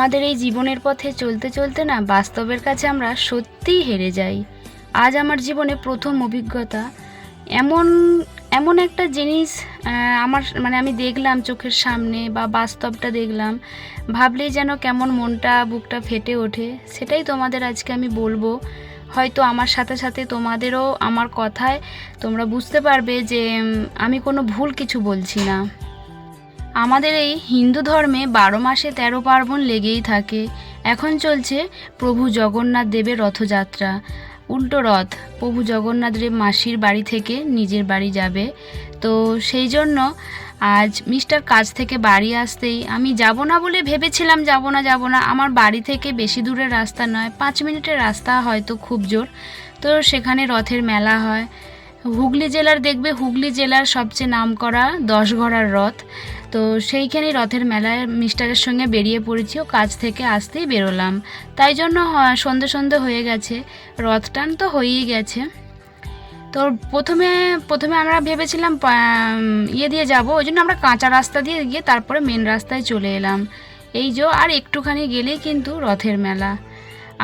আমাদের এই জীবনের পথে চলতে চলতে না বাস্তবের কাছে আমরা সত্যিই হেরে যাই। আজ আমার জীবনে প্রথম অভিজ্ঞতা, এমন এমন একটা জিনিস আমার আমি দেখলাম চোখের সামনে, বা বাস্তবটা দেখলাম, ভাবলেই যেন কেমন মনটা বুকটা ফেটে ওঠে। সেটাই তোমাদের আজকে আমি বলবো। হয়তো আমার সাথে সাথে তোমাদেরও আমার কথায় তোমরা বুঝতে পারবে যে আমি কোনো ভুল কিছু বলছি না। আমাদের এই হিন্দু ধর্মে 12 মাসে 13 পার্বণ লেগেই থাকে। এখন চলছে প্রভু জগন্নাথ দেবের রথযাত্রা, উল্টো রথ। প্রভু জগন্নাথ দেব মাসির বাড়ি থেকে নিজের বাড়ি যাবে। তো সেই জন্য আজ মিস্টার কাজ থেকে বাড়ি আসতেই আমি যাব না বলে ভেবেছিলাম, যাব না। আমার বাড়ি থেকে বেশি দূরের রাস্তা নয়, 5 মিনিটের রাস্তা হয়তো খুব জোর। তো সেখানে রথের মেলা হয়। হুগলি জেলার দেখবে, হুগলি জেলার সবচেয়ে নামকরা 10 ঘোড়ার রথ। তো সেইখানেই রথের মেলায় মিস্টারের সঙ্গে বেরিয়ে পড়েছি, ও কাজ থেকে আসতেই বেরোলাম। তাই জন্য সন্ধে হয়ে গেছে, রথ টান তো হয়েই গেছে। তো প্রথমে আমরা ভেবেছিলাম ইয়ে দিয়ে যাব, ওই জন্য আমরা কাঁচা রাস্তা দিয়ে গিয়ে তারপরে মেন রাস্তায় চলে এলাম। এই যে আর একটুখানি গেলেই কিন্তু রথের মেলা।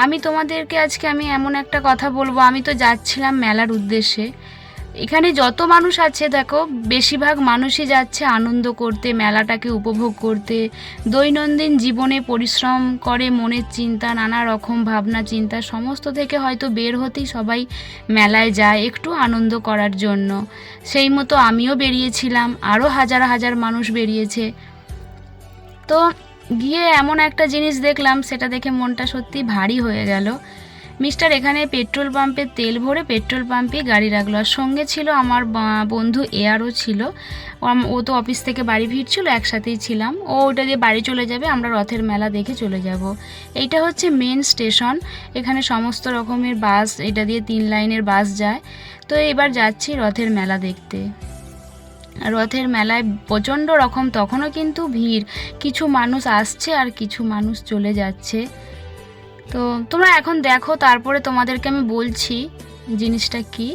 আমি তোমাদেরকে আজকে এমন একটা কথা বলবো, আমি তো যাচ্ছিলাম মেলার উদ্দেশ্যে। এখানে যত মানুষ আছে দেখো, বেশিরভাগ মানুষই যাচ্ছে আনন্দ করতে, মেলাটাকে উপভোগ করতে। দৈনন্দিন জীবনে পরিশ্রম করে, মনের চিন্তা, নানা রকম ভাবনা চিন্তা সমস্ত থেকে হয়তো বের হতেই সবাই মেলায় যায় একটু আনন্দ করার জন্য। সেই মতো আমিও বেরিয়েছিলাম, আরও হাজার হাজার মানুষ বেরিয়েছে। তো গিয়ে এমন একটা জিনিস দেখলাম, সেটা দেখে মনটা সত্যি ভারী হয়ে গেল। মিস্টার এখানে পেট্রোল পাম্পে তেল ভরে পেট্রোল পাম্পে গাড়ি রাখলো, আর সঙ্গে ছিল আমার বন্ধু এয়ারও ছিল। ও তো অফিস থেকে বাড়ি ফিরছিল, একসাথেই ছিলাম। ও ওটা দিয়ে বাড়ি চলে যাবে, আমরা রথের মেলা দেখে চলে যাব। এইটা হচ্ছে মেন স্টেশন, এখানে সমস্ত রকমের বাস, এটা দিয়ে 3 লাইনের বাস যায়। তো এবার যাচ্ছি রথের মেলা দেখতে। রথের মেলায় প্রচণ্ড রকম তখনও কিন্তু ভিড়, কিছু মানুষ আসছে আর কিছু মানুষ চলে যাচ্ছে। তো তোমরা এখন দেখো, তারপরে তোমাদেরকে আমি বলছি জিনিসটা কি।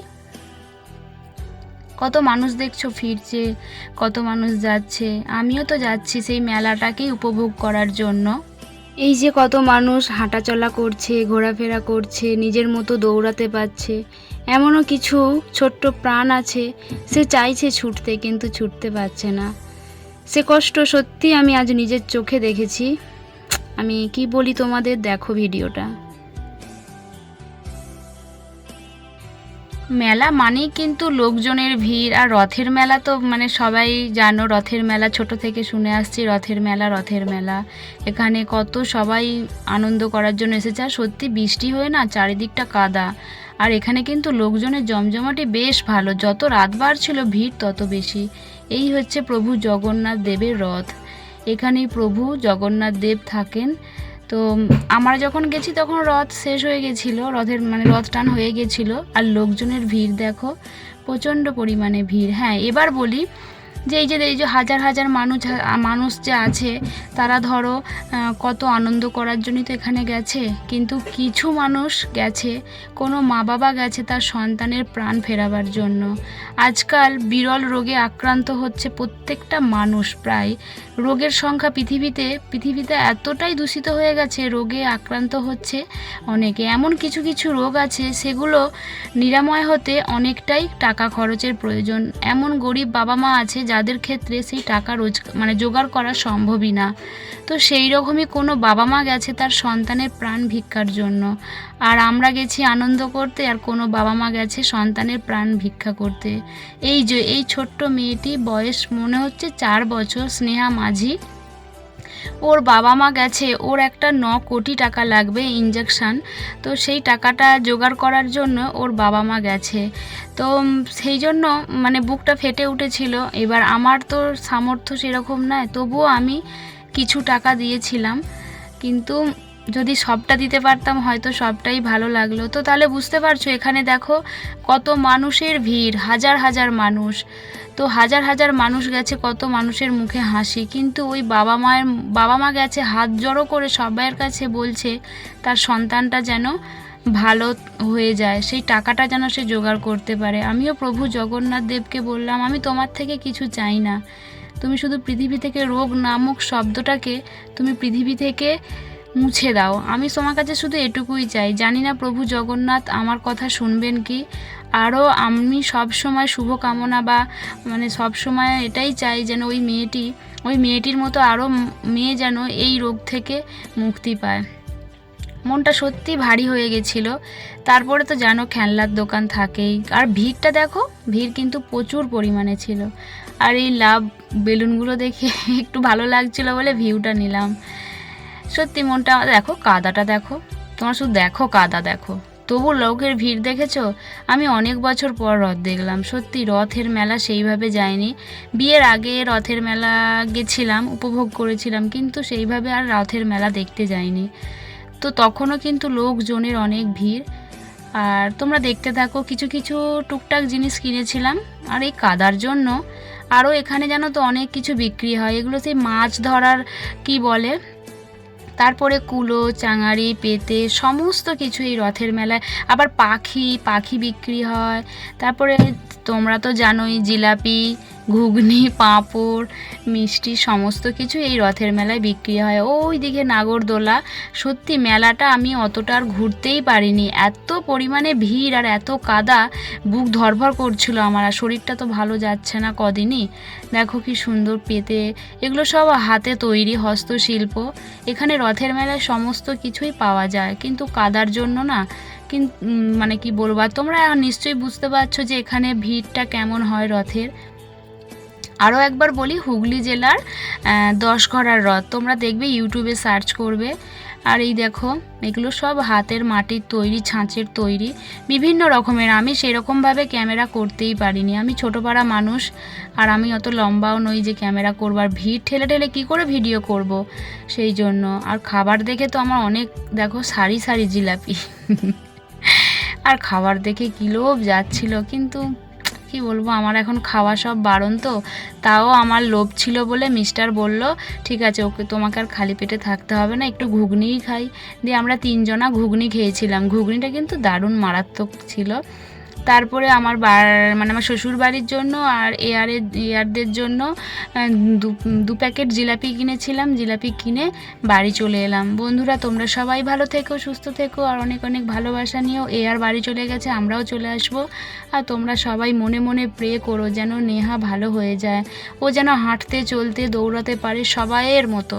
কত মানুষ দেখছো ফিরছে, কত মানুষ যাচ্ছে। আমিও তো যাচ্ছি সেই মেলাটাকেই উপভোগ করার জন্য। এই যে কত মানুষ হাঁটাচলা করছে, ঘোরাফেরা করছে, নিজের মতো দৌড়াতে পারছে। এমনও কিছু ছোট্ট প্রাণ আছে, সে চাইছে ছুটতে কিন্তু ছুটতে পারছে না। সে কষ্ট সত্যি আমি আজ নিজের চোখে দেখেছি। আমি কি বলি তোমাদের, দেখো ভিডিওটা। মেলা মানেই কিন্তু লোকজনের ভিড়, আর রথের মেলা তো সবাই জানো, রথের মেলা ছোট থেকে শুনে আসছি, রথের মেলা। এখানে কত সবাই আনন্দ করার জন্য এসেছে। আর সত্যি বৃষ্টি হয়ে না চারিদিকটা কাদা। আর এখানে কিন্তু লোকজনের জমজমাটি বেশ ভালো, যত রাত বাড়ছিল ভিড় তত বেশি। এই হচ্ছে প্রভু জগন্নাথ দেবের রথ, এখানেই প্রভু জগন্নাথ দেব থাকেন। তো আমরা যখন গেছি তখন রথ শেষ হয়ে গেছিলো, রথ টান হয়ে গেছিলো। আর লোকজনের ভিড় দেখো, প্রচণ্ড পরিমাণে ভিড়। হ্যাঁ, এবার বলি যে এই যে হাজার হাজার মানুষ যে আছে, তারা ধরো কত আনন্দ করার জন্যই তো এখানে গেছে। কিন্তু কিছু মানুষ গেছে, কোনো মা বাবা গেছে তার সন্তানের প্রাণ ফেরাবার জন্য। আজকাল বিরল রোগে আক্রান্ত হচ্ছে প্রত্যেকটা মানুষ। প্রায় রোগের সংখ্যা পৃথিবীতে এতটাই দূষিত হয়ে গেছে, রোগে আক্রান্ত হচ্ছে অনেকে। এমন কিছু রোগ আছে সেগুলো নিরাময় হতে অনেকটাই টাকা খরচের প্রয়োজন। এমন গরিব বাবা মা আছে যাদের ক্ষেত্রে সেই টাকা জোগাড় করা সম্ভবই না। তো সেই রকমই কোনো বাবা মা গেছে তার সন্তানের প্রাণ ভিক্ষার জন্য, আর আমরা গেছি আনন্দ করতে, আর কোনো বাবা মা গেছে সন্তানের প্রাণ ভিক্ষা করতে। এই ছোট্ট মেয়েটি, বয়স মনে হচ্ছে 4 বছর, স্নেহা মাঝি। ওর বাবা মা গেছে, ওর একটা 9 কোটি টাকা লাগবে ইঞ্জেকশান। তো সেই টাকাটা জোগাড় করার জন্য ওর বাবা মা গেছে। তো সেই জন্য বুকটা ফেটে উঠেছিল। এবার আমার তো সামর্থ্য সেরকম নয়, তবুও আমি কিছু টাকা দিয়েছিলাম। কিন্তু যদি সবটা দিতে পারতাম হয়তো সবটাই ভালো লাগলো। তো তাহলে বুঝতে পারছো, এখানে দেখো কত মানুষের ভিড়, হাজার হাজার মানুষ। তো হাজার হাজার মানুষ গেছে, কত মানুষের মুখে হাসি। কিন্তু ওই বাবা মা গেছে হাত জড়ো করে সবাইয়ের কাছে বলছে তার সন্তানটা যেন ভালো হয়ে যায়, সেই টাকাটা যেন সে জোগাড় করতে পারে। আমিও প্রভু জগন্নাথ দেবকে বললাম, আমি তোমার থেকে কিছু চাই না, তুমি শুধু পৃথিবী থেকে রোগ নামক শব্দটাকে তুমি পৃথিবী থেকে মুছে দাও। আমি তোমার কাছে শুধু এটুকুই চাই। জানি না প্রভু জগন্নাথ আমার কথা শুনবেন কি। আরও আমি সব সময় শুভকামনা বা মানে সব সময় এটাই চাই যেন ওই মেয়েটির মতো আরও মেয়ে যেন এই রোগ থেকে মুক্তি পায়। মনটা সত্যি ভারী হয়ে গেছিল। তারপরে তো জানো খেলনার দোকান থাকেই, আর ভিড়টা দেখো, ভিড় কিন্তু প্রচুর পরিমাণে ছিল। আর এই লাভ বেলুনগুলো দেখে একটু ভালো লাগছিল বলে ভিউটা নিলাম। সত্যি মনটা, দেখো কাদাটা দেখো, তোমার শুধু দেখো কাদা দেখো, তবু লোকের ভিড় দেখেছো। আমি অনেক বছর পর রথ দেখলাম। সত্যি রথের মেলা সেইভাবে যায়নি। বিয়ের আগে রথের মেলা গেছিলাম, উপভোগ করেছিলাম, কিন্তু সেইভাবে আর রথের মেলা দেখতে যাইনি। তো তখনও কিন্তু লোকজনের অনেক ভিড়। আর তোমরা দেখতে থাকো, কিছু কিছু টুকটাক জিনিস কিনেছিলাম। আর এই কাদার জন্য আরও এখানে জানো তো অনেক কিছু বিক্রি হয়, এগুলো সেই মাছ ধরার কি বলে, তারপরে কুলো, চাঙারি, পেতে সমস্ত কিছু এই রথের মেলায়। আবার পাখি বিক্রি হয়। তারপরে তোমরা তো জানোই জিলাপি, ঘুগনি, পাঁপড়, মিষ্টি সমস্ত কিছু এই রথের মেলায় বিক্রি হয়। ওই দিকে নাগরদোলা। সত্যি মেলাটা আমি অতটা আর ঘুরতেই পারিনি, এত পরিমাণে ভিড় আর এত কাদা, বুক ধরভর করছিল আমার। আর শরীরটা তো ভালো যাচ্ছে না কদিনই। দেখো কি সুন্দর পেতে, এগুলো সব হাতে তৈরি হস্তশিল্প। এখানে রথের মেলায় সমস্ত কিছুই পাওয়া যায়, কিন্তু কাদার জন্য না, কিন্তু মানে কি বলবো, আর তোমরা নিশ্চয়ই বুঝতে পারছো যে এখানে ভিড়টা কেমন হয় রথের। আরও একবার বলি, হুগলি জেলার 10 ঘড়ার রথ, তোমরা দেখবে ইউটিউবে সার্চ করবে। আর এই দেখো, এগুলো সব হাতের মাটির তৈরি, ছাঁচের তৈরি, বিভিন্ন রকমের। আমি সেরকমভাবে ক্যামেরা করতেই পারিনি, আমি ছোটো পাড়া মানুষ, আর আমি অত লম্বাও নই যে ক্যামেরা করবো, আর ভিড় ঠেলে ঠেলে কী করে ভিডিও করব, সেই জন্য। আর খাবার দেখে তো আমার অনেক, দেখো সারি সারি জিলাপি আর খাবার দেখে কী লোভ যাচ্ছিল, কিন্তু কি বলবো, আমার এখন খাওয়া সব বারণ তো। তাও আমার লোভ ছিল বলে মিস্টার বলল, ঠিক আছে ওকে, তোমাকে আর খালি পেটে থাকতে হবে না, একটু ঘুগনিই খাই। দিয়ে আমরা 3জনা ঘুগনি খেয়েছিলাম। ঘুগনিটা কিন্তু দারুণ মারাত্মক ছিল। তারপরে আমার মানে আমার শ্বশুর বাড়ির জন্য আর এয়ারদের জন্য দু প্যাকেট জিলাপি কিনেছিলাম। জিলাপি কিনে বাড়ি চলে এলাম। বন্ধুরা, তোমরা সবাই ভালো থেকো, সুস্থ থেকো, আর অনেক অনেক ভালোবাসা নিও। এয়ার বাড়ি চলে গেছে, আমরাও চলে আসবো। আর তোমরা সবাই মনে মনে প্রে করো যেন নেহা ভালো হয়ে যায়, ও যেন হাঁটতে, চলতে, দৌড়াতে পারে সবাইয়ের মতো।